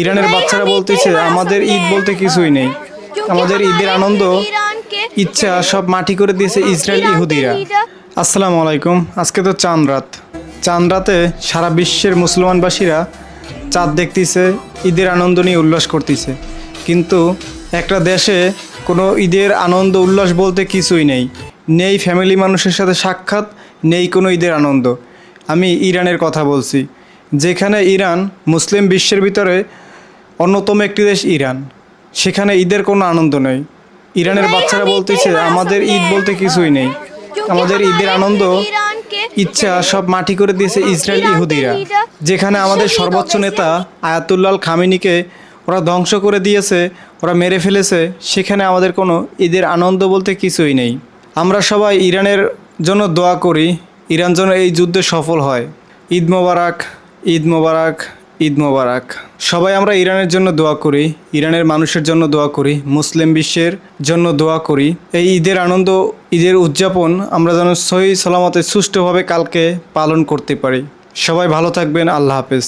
ইরানের বাচ্চারা বলতেছে আমাদের ঈদ বলতে কিছুই নেই, আমাদের ঈদের আনন্দ ইচ্ছা সব মাটি করে দিয়েছে ইসরায়েল ইহুদিরা। আসসালামু আলাইকুম। আজকে তো চাঁদ রাত, চাঁদ রাতে সারা বিশ্বের মুসলমানবাসীরা চাঁদ দেখতেছে, ঈদের আনন্দ নিয়ে উল্লাস করতেছে। কিন্তু একটা দেশে কোনো ঈদের আনন্দ উল্লাস বলতে কিছুই নেই, নেই ফ্যামিলি মানুষের সাথে সাক্ষাৎ, নেই কোনো ঈদের আনন্দ। আমি ইরানের কথা বলছি, যেখানে ইরান মুসলিম বিশ্বের ভিতরে অন্যতম একটি দেশ ইরান, সেখানে ঈদের কোনো আনন্দ নেই। ইরানের বাচ্চারা বলতেছে আমাদের ঈদ বলতে কিছুই নেই, আমাদের ঈদের আনন্দ ইচ্ছা সব মাটি করে দিয়েছে ইসরায়েল ইহুদিরা। যেখানে আমাদের সর্বোচ্চ নেতা আয়াতুল্লাহ খামেনিকে ওরা ধ্বংস করে দিয়েছে, ওরা মেরে ফেলেছে, সেখানে আমাদের কোনো ঈদের আনন্দ বলতে কিছুই নেই। আমরা সবাই ইরানের জন্য দোয়া করি, ইরান যেন এই যুদ্ধে সফল হয়। ঈদ মোবারক, ঈদ মোবারক, ঈদ মোবারক। সবাই আমরা ইরানের জন্য দোয়া করি, ইরানের মানুষের জন্য দোয়া করি, মুসলিম বিশ্বের জন্য দোয়া করি। এই ঈদের আনন্দ, ঈদের উদযাপন আমরা যেন সহি সালামতে সুষ্ঠুভাবে কালকে পালন করতে পারি। সবাই ভালো থাকবেন। আল্লাহ হাফেজ।